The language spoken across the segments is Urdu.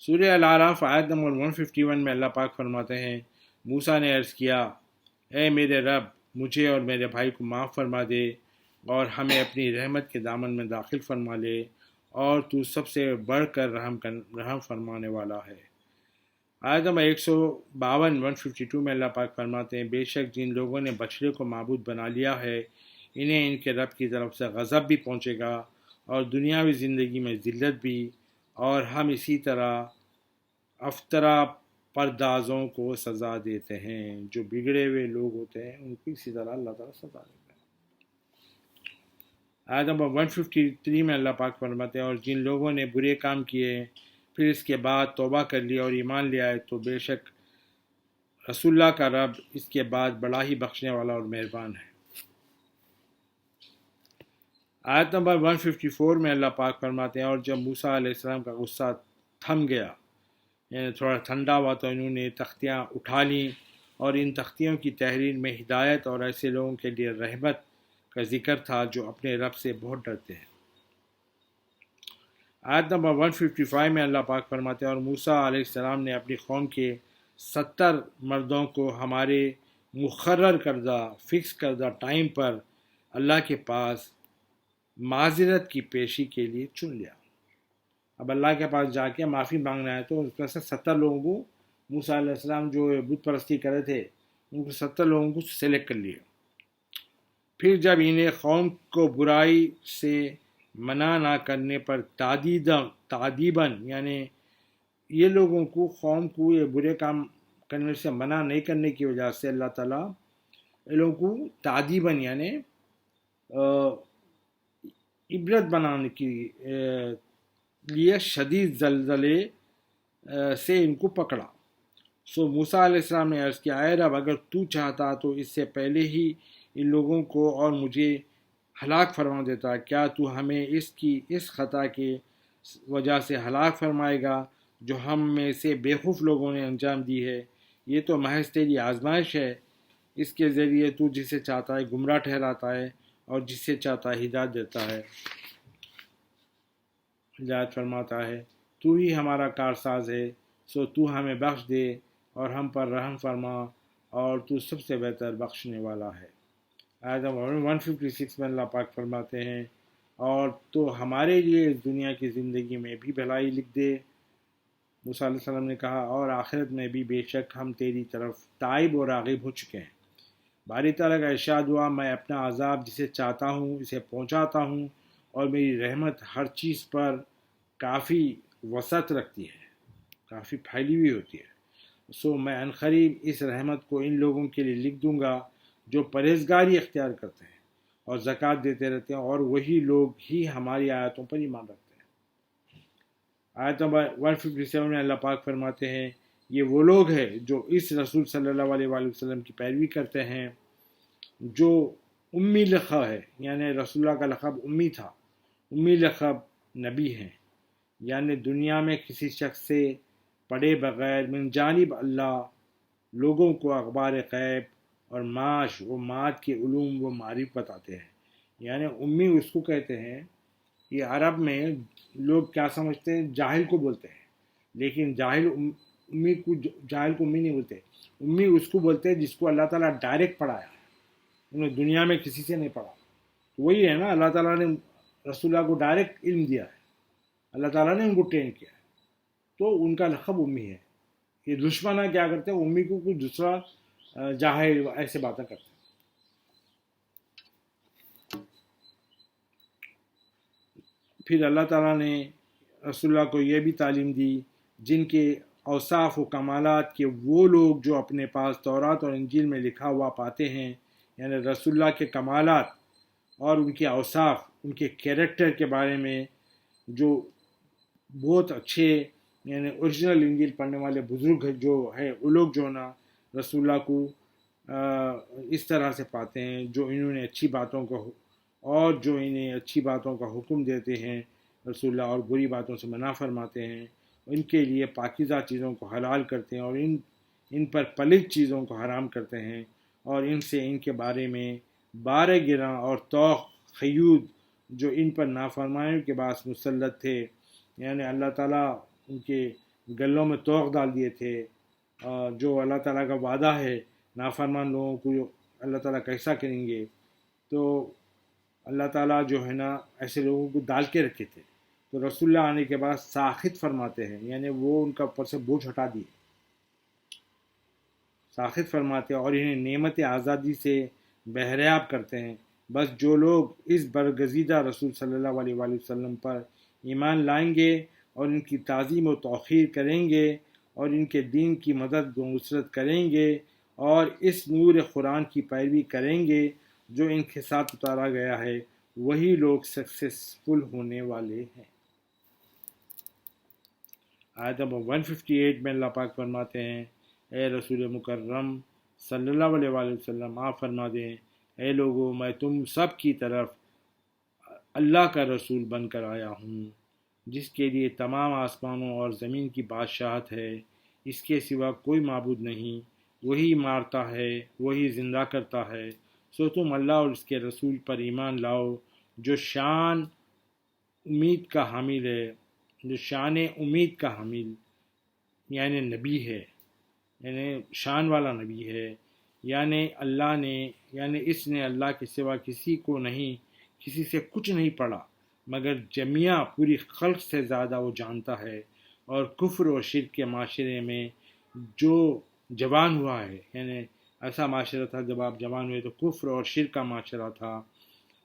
سورہ الاعراف آیت نمبر 151 میں اللہ پاک فرماتے ہیں، موسیٰ نے عرض کیا، اے میرے رب، مجھے اور میرے بھائی کو معاف فرما دے اور ہمیں اپنی رحمت کے دامن میں داخل فرما لے، اور تو سب سے بڑھ کر رحم فرمانے والا ہے۔ آیت نمبر 152 میں اللہ پاک فرماتے ہیں، بے شک جن لوگوں نے بچڑے کو معبود بنا لیا ہے، انہیں ان کے رب کی طرف سے غضب بھی پہنچے گا اور دنیاوی زندگی میں ذلت بھی، اور ہم اسی طرح افطرا پردازوں کو سزا دیتے ہیں۔ جو بگڑے ہوئے لوگ ہوتے ہیں ان کو اسی طرح اللہ تعالیٰ سزا دیتا ہے۔ آیت نمبر 153 میں اللہ پاک فرماتے ہیں، اور جن لوگوں نے برے کام کیے پھر اس کے بعد توبہ کر لی اور ایمان لے آئے تو بے شک رسول اللہ کا رب اس کے بعد بڑا ہی بخشنے والا اور مہربان ہے۔ آیت نمبر 154 میں اللہ پاک فرماتے ہیں، اور جب موسیٰ علیہ السلام کا غصہ تھم گیا، یعنی تھوڑا ٹھنڈا ہوا، تو انہوں نے تختیاں اٹھا لیں، اور ان تختیوں کی تحریر میں ہدایت اور ایسے لوگوں کے لیے رحمت کا ذکر تھا جو اپنے رب سے بہت ڈرتے ہیں۔ آیت نمبر 155 میں اللہ پاک فرماتے ہیں، اور موسیٰ علیہ السلام نے اپنی قوم کے 70 مردوں کو ہمارے مقرر کردہ فکس کردہ ٹائم پر اللہ کے پاس معذرت کی پیشی کے لیے چن لیا۔ اب اللہ کے پاس جا کے معافی مانگنا ہے، تو اس میں سے 70 لوگوں کو، موسیٰ علیہ السلام جو بت پرستی کر رہے تھے ان کو 70 لوگوں کو سلیکٹ کر لیا۔ پھر جب انہیں قوم کو برائی سے منع نہ کرنے پر تعدیباً، یعنی یہ لوگوں کو، قوم کو یہ برے کام کرنے سے منع نہیں کرنے کی وجہ سے اللہ تعالیٰ ان لوگوں کو تعدیباً یعنی عبرت بنانے کے لیے شدید زلزلے سے ان کو پکڑا۔ سو موسیٰ علیہ السلام نے عرض کیا، اے رب، اگر تو چاہتا تو اس سے پہلے ہی ان لوگوں کو اور مجھے ہلاک فرما دیتا۔ کیا تو ہمیں اس خطا کی وجہ سے ہلاک فرمائے گا جو ہم میں سے بیوقوف لوگوں نے انجام دی ہے؟ یہ تو محض تیری آزمائش ہے، اس کے ذریعے تو جسے چاہتا ہے گمراہ ٹھہراتا ہے اور جسے چاہتا ہے ہدایت دیتا ہے۔ ہدایت فرماتا ہے، تو ہی ہمارا کارساز ہے، سو تو ہمیں بخش دے اور ہم پر رحم فرما، اور تو سب سے بہتر بخشنے والا ہے۔ آیت 156 میں اللہ پاک فرماتے ہیں، اور تو ہمارے لیے اس دنیا کی زندگی میں بھی بھلائی لکھ دے۔ موسیٰ علیہ السلام نے کہا، اور آخرت میں بھی بے شک ہم تیری طرف تائب اور راغب ہو چکے ہیں۔ باری تعالیٰ کا ارشاد ہوا، میں اپنا عذاب جسے چاہتا ہوں اسے پہنچاتا ہوں، اور میری رحمت ہر چیز پر کافی وسعت رکھتی ہے، کافی پھیلی ہوئی ہوتی ہے۔ سو میں عنقریب اس رحمت کو ان لوگوں کے لیے لکھ دوں گا جو پرہیزگاری اختیار کرتے ہیں اور زکوٰۃ دیتے رہتے ہیں، اور وہی لوگ ہی ہماری آیتوں پر ایمان رکھتے ہیں۔ آیت نمبر 157 میں اللہ پاک فرماتے ہیں، یہ وہ لوگ ہیں جو اس رسول صلی اللہ علیہ وآلہ وسلم کی پیروی کرتے ہیں جو امی لقب ہے، یعنی رسول اللہ کا لقب امی تھا، امی لقب نبی ہیں، یعنی دنیا میں کسی شخص سے پڑھے بغیر من جانب اللہ لوگوں کو اخبار غیب اور معاش و معاد کے علوم و معارف بتاتے ہیں۔ یعنی امی اس کو کہتے ہیں، یہ عرب میں لوگ کیا سمجھتے ہیں، جاہل کو بولتے ہیں، لیکن جاہل کو امی نہیں بولتے، امی اس کو بولتے ہیں جس کو اللہ تعالیٰ ڈائریکٹ پڑھایا ہے، انہوں نے دنیا میں کسی سے نہیں پڑھا۔ وہی ہے نا، اللہ تعالیٰ نے رسول اللہ کو ڈائریکٹ علم دیا ہے، اللہ تعالیٰ نے ان کو ٹرین کیا ہے، تو ان کا لقب امی ہے۔ یہ دشمنہ کیا کرتے ہیں، امی کو کچھ دوسرا جاہل ایسے باتیں کرتے ہیں۔ پھر اللہ تعالیٰ نے رسول اللہ کو یہ بھی تعلیم دی، جن کے اوصاف و کمالات کے وہ لوگ جو اپنے پاس تورات اور انجیل میں لکھا ہوا پاتے ہیں، یعنی رسول اللہ کے کمالات اور ان کے اوصاف، ان کے کیریکٹر کے بارے میں جو بہت اچھے، یعنی اوریجنل انجیل پڑھنے والے بزرگ جو ہے، وہ لوگ جو نا رسول اللہ کو اس طرح سے پاتے ہیں، جو انہوں نے اچھی باتوں کو اور جو انہیں اچھی باتوں کا حکم دیتے ہیں رسول اللہ، اور بری باتوں سے منع فرماتے ہیں، ان کے لیے پاکیزہ چیزوں کو حلال کرتے ہیں اور ان پر پلید چیزوں کو حرام کرتے ہیں، اور ان سے ان کے بارے میں بارہ گراں اور توق خیود جو ان پر نافرمانیوں کے باعث مسلط تھے، یعنی اللہ تعالیٰ ان کے گلوں میں توق ڈال دیے تھے، جو اللہ تعالیٰ کا وعدہ ہے نافرمان لوگوں کو اللہ تعالیٰ کیسا کریں گے، تو اللہ تعالیٰ جو ہے نا ایسے لوگوں کو ڈال کے رکھے تھے۔ تو رسول اللہ آنے کے بعد ساخط فرماتے ہیں، یعنی وہ ان کا اوپر سے بوجھ ہٹا دیے، ساخط فرماتے ہیں اور انہیں نعمت آزادی سے بہریاب کرتے ہیں۔ بس جو لوگ اس برگزیدہ رسول صلی اللہ علیہ وآلہ وسلم پر ایمان لائیں گے اور ان کی تعظیم و توقیر کریں گے اور ان کے دین کی مدد و نصرت کریں گے اور اس نور قرآن کی پیروی کریں گے جو ان کے ساتھ اتارا گیا ہے، وہی لوگ سکسیسفل ہونے والے ہیں۔ آیت نمبر 158 میں اللہ پاک فرماتے ہیں، اے رسول مکرم صلی اللہ علیہ وآلہ وسلم، آپ فرما دیں اے لوگو میں تم سب کی طرف اللہ کا رسول بن کر آیا ہوں، جس کے لیے تمام آسمانوں اور زمین کی بادشاہت ہے، اس کے سوا کوئی معبود نہیں، وہی مارتا ہے، وہی زندہ کرتا ہے، سو تم اللہ اور اس کے رسول پر ایمان لاؤ جو شان امید کا حامل ہے، جو شان امید کا حامل یعنی نبی ہے، یعنی شان والا نبی ہے، یعنی اس نے اللہ کے سوا کسی کو نہیں، کسی سے کچھ نہیں پڑھا، مگر جميع پوری خلق سے زیادہ وہ جانتا ہے، اور کفر و شرک کے معاشرے میں جو جوان ہوا ہے، یعنی ایسا معاشرہ تھا جب آپ جوان ہوئے تو کفر اور شرک کا معاشرہ تھا،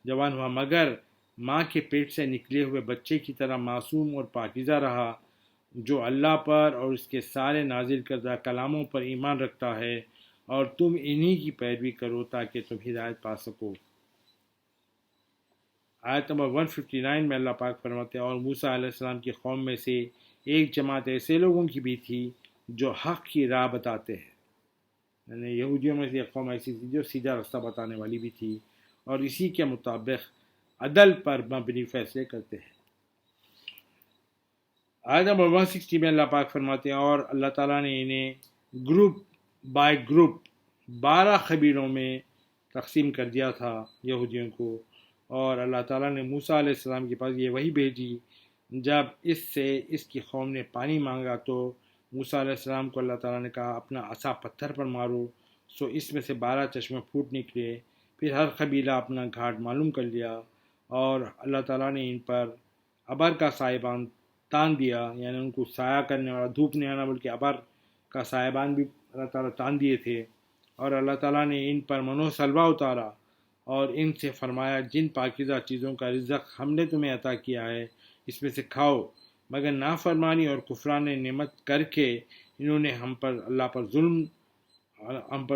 جوان ہوا مگر ماں کے پیٹ سے نکلے ہوئے بچے کی طرح معصوم اور پاکیزہ رہا، جو اللہ پر اور اس کے سارے نازل کردہ کلاموں پر ایمان رکھتا ہے، اور تم انہی کی پیروی کرو تاکہ تم ہدایت پا سکو۔ آیت نمبر 159 میں اللہ پاک فرماتے ہیں، اور موسیٰ علیہ السلام کی قوم میں سے ایک جماعت ایسے لوگوں کی بھی تھی جو حق کی راہ بتاتے ہیں، یعنی یہودیوں میں سے ایک قوم ایسی تھی جو سیدھا رستہ بتانے والی بھی تھی اور اسی کے مطابق عدل پر مبنی فیصلے کرتے ہیں۔ آیت نمبر 160 میں اللہ پاک فرماتے ہیں، اور اللہ تعالیٰ نے انہیں گروپ بائی گروپ 12 قبیلوں میں تقسیم کر دیا تھا یہودیوں کو، اور اللہ تعالیٰ نے موسیٰ علیہ السلام کے پاس یہ وحی بھیجی جب اس کی قوم نے پانی مانگا تو موسیٰ علیہ السلام کو اللہ تعالیٰ نے کہا اپنا عصا پتھر پر مارو، سو اس میں سے 12 چشمے پھوٹ نکلے، پھر ہر قبیلہ اپنا گھاٹ معلوم کر لیا، اور اللہ تعالیٰ نے ان پر ابر کا سائبان تان دیا، یعنی ان کو سایہ کرنے والا دھوپ نہیں آنا بلکہ ابر کا سائبان بھی اللہ تعالیٰ تان دیے تھے، اور اللہ تعالیٰ نے ان پر منو سلوہ اتارا اور ان سے فرمایا جن پاکیزہ چیزوں کا رزق ہم نے تمہیں عطا کیا ہے اس میں سے کھاؤ، مگر نافرمانی اور کفران نعمت کر کے انہوں نے ہم پر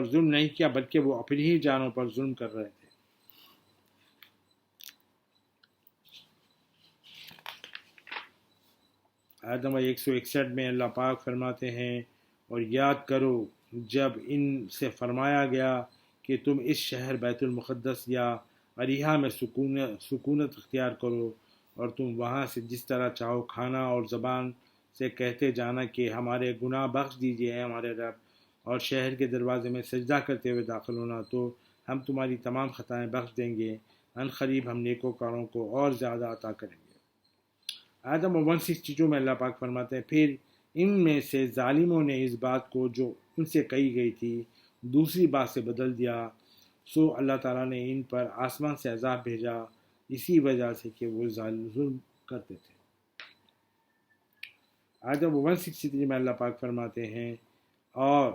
ظلم نہیں کیا بلکہ وہ اپنی ہی جانوں پر ظلم کر رہے تھے۔ آیت نمبر 161 میں اللہ پاک فرماتے ہیں، اور یاد کرو جب ان سے فرمایا گیا کہ تم اس شہر بیت المقدس یا اریحا میں سکونت اختیار کرو اور تم وہاں سے جس طرح چاہو کھانا اور زبان سے کہتے جانا کہ ہمارے گناہ بخش دیجیے اے ہمارے رب، اور شہر کے دروازے میں سجدہ کرتے ہوئے داخل ہونا تو ہم تمہاری تمام خطائیں بخش دیں گے، ان قریب ہم نیکوکاروں کو اور زیادہ عطا کریں گے۔ آیت نمبر 162 میں اللہ پاک فرماتے ہیں، پھر ان میں سے ظالموں نے اس بات کو جو ان سے کہی گئی تھی دوسری بات سے بدل دیا، سو اللہ تعالیٰ نے ان پر آسمان سے عذاب بھیجا اسی وجہ سے کہ وہ ظلم کرتے تھے۔ آیت نمبر 163 میں اللہ پاک فرماتے ہیں، اور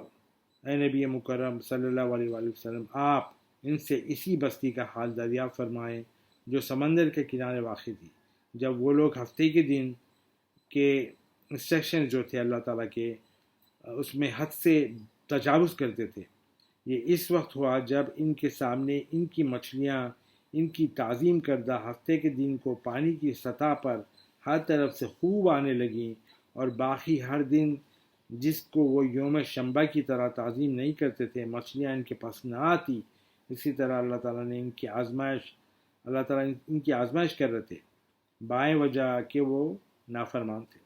اے نبی مکرم صلی اللہ علیہ وآلہ وسلم آپ ان سے اسی بستی کا حال دریافت فرمائیں جو سمندر کے کنارے واقع تھی، جب وہ لوگ ہفتے کے دن کے انسٹرکشن جو تھے اللہ تعالیٰ کے اس میں حد سے تجاوز کرتے تھے۔ یہ اس وقت ہوا جب ان کے سامنے ان کی مچھلیاں ان کی تعظیم کردہ ہفتے کے دن کو پانی کی سطح پر ہر طرف سے خوب آنے لگیں، اور باقی ہر دن جس کو وہ یوم شنبہ کی طرح تعظیم نہیں کرتے تھے مچھلیاں ان کے پاس نہ آتی۔ اسی طرح اللہ تعالیٰ ان کی آزمائش کر رہے تھے بائیں وجہ کہ وہ نافرمان تھے۔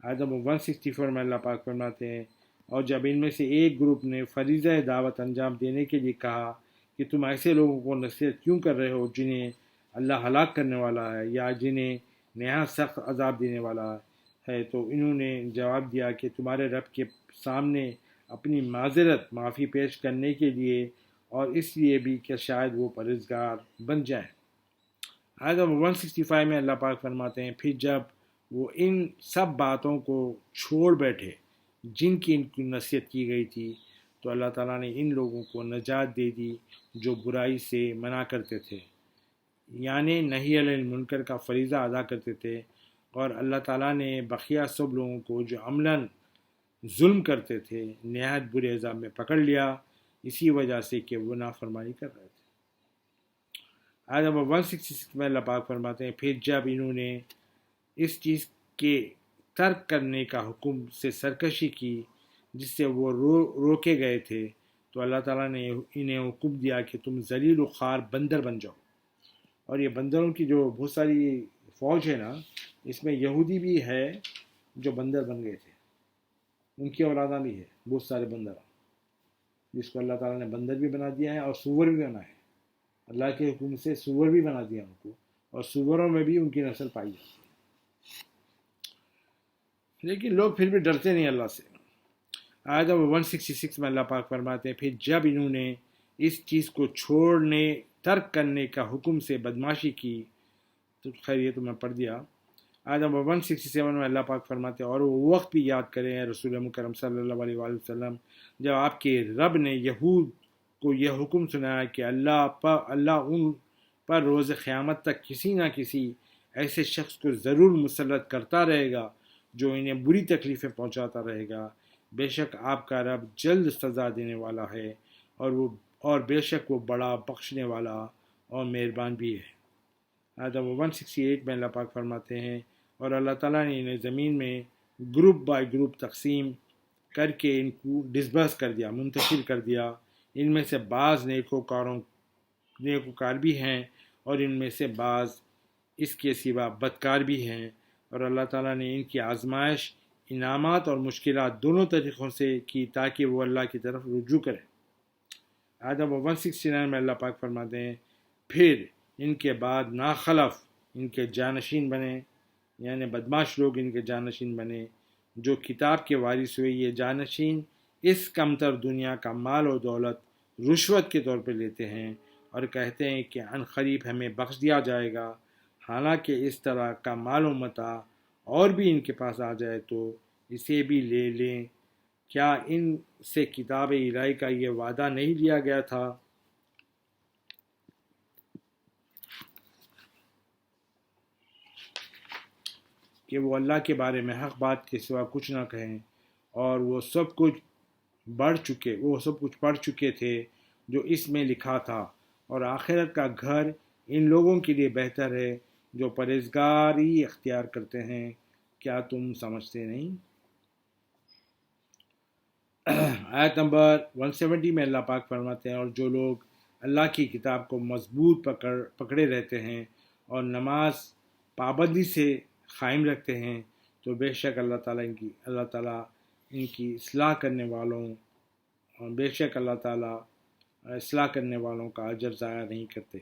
آیت نمبر 164 میں اللہ پاک فرماتے ہیں، اور جب ان میں سے ایک گروپ نے فریضہ دعوت انجام دینے کے لیے کہا کہ تم ایسے لوگوں کو نصیحت کیوں کر رہے ہو جنہیں اللہ ہلاک کرنے والا ہے، یا جنہیں نہایت سخت عذاب دینے والا ہے۔ تو انہوں نے جواب دیا کہ تمہارے رب کے سامنے اپنی معذرت معافی پیش کرنے کے لیے، اور اس لیے بھی کہ شاید وہ پرہیزگار بن جائیں۔ آیت نمبر 165 میں اللہ پاک فرماتے ہیں، پھر جب وہ ان سب باتوں کو چھوڑ بیٹھے جن کی ان کی نصیحت کی گئی تھی، تو اللہ تعالیٰ نے ان لوگوں کو نجات دے دی جو برائی سے منع کرتے تھے، یعنی نہی عن المنکر کا فریضہ ادا کرتے تھے، اور اللہ تعالیٰ نے بقیہ سب لوگوں کو جو عملاً ظلم کرتے تھے نہایت برے عذاب میں پکڑ لیا، اسی وجہ سے کہ وہ نافرمانی کر رہے تھے۔ آیت نمبر 166 میں اللہ پاک فرماتے ہیں، پھر جب انہوں نے اس چیز کے ترک کرنے کا حکم سے سرکشی کی جس سے وہ روکے گئے تھے، تو اللہ تعالیٰ نے انہیں حکم دیا کہ تم ذلیل و خوار بندر بن جاؤ۔ اور یہ بندروں کی جو بہت ساری فوج ہے نا، اس میں یہودی بھی ہے جو بندر بن گئے تھے، ان کی اولاداں بھی ہے بہت سارے بندر، جس کو اللہ تعالیٰ نے بندر بھی بنا دیا ہے اور سور بھی بنا ہے۔ اللہ کے حکم سے سور بھی بنا دیا ان کو، اور سوروں میں بھی ان کی نسل پائی جاتی ہے، لیکن لوگ پھر بھی ڈرتے نہیں اللہ سے۔ آیت نمبر 166 میں اللہ پاک فرماتے ہیں، پھر جب انہوں نے اس چیز کو چھوڑنے ترک کرنے کا حکم سے بدماشی کی، تو خیر یہ تو میں پڑھ دیا۔ آیت نمبر 167 میں اللہ پاک فرماتے ہیں، اور وہ وقت بھی یاد کریں اے رسول مکرم صلی اللہ علیہ وآلہ وسلم جب آپ کے رب نے یہود کو یہ حکم سنایا کہ اللہ ان پر روز قیامت تک کسی نہ کسی ایسے شخص کو ضرور مسلط کرتا رہے گا جو انہیں بری تکلیفیں پہنچاتا رہے گا، بے شک آپ کا رب جلد سزا دینے والا ہے، اور بے شک وہ بڑا بخشنے والا اور مہربان بھی ہے۔ آیت 168 میں اللہ پاک فرماتے ہیں، اور اللہ تعالیٰ نے انہیں زمین میں گروپ بائی گروپ تقسیم کر کے ان کو ڈسبرس کر دیا، منتشر کر دیا۔ ان میں سے بعض نیکوکار بھی ہیں، اور ان میں سے بعض اس کے سوا بدکار بھی ہیں، اور اللہ تعالیٰ نے ان کی آزمائش انعامات اور مشکلات دونوں طریقوں سے کی تاکہ وہ اللہ کی طرف رجوع کریں۔ آیت 169 میں اللہ پاک فرماتے ہیں، پھر ان کے بعد ناخلف ان کے جانشین بنے، یعنی بدماش لوگ ان کے جانشین بنے، جو کتاب کے وارث ہوئے۔ یہ جانشین اس کمتر دنیا کا مال و دولت رشوت کے طور پہ لیتے ہیں اور کہتے ہیں کہ عن قریب ہمیں بخش دیا جائے گا، حالانکہ اس طرح کا مال و متاع اور بھی ان کے پاس آ جائے تو اسے بھی لے لیں۔ کیا ان سے کتاب الہی کا یہ وعدہ نہیں لیا گیا تھا کہ وہ اللہ کے بارے میں حق بات کے سوا کچھ نہ کہیں، اور وہ سب کچھ پڑھ چکے تھے جو اس میں لکھا تھا، اور آخرت کا گھر ان لوگوں کے لیے بہتر ہے جو پرہیزگاری اختیار کرتے ہیں۔ کیا تم سمجھتے نہیں؟ آیت نمبر 170 میں اللہ پاک فرماتے ہیں، اور جو لوگ اللہ کی کتاب کو مضبوط پکڑے رہتے ہیں اور نماز پابندی سے قائم رکھتے ہیں، تو بے شک اللہ تعالیٰ ان کی اصلاح کرنے والوں اور بے شک اللہ تعالیٰ اصلاح کرنے والوں کا اجر ضائع نہیں کرتے۔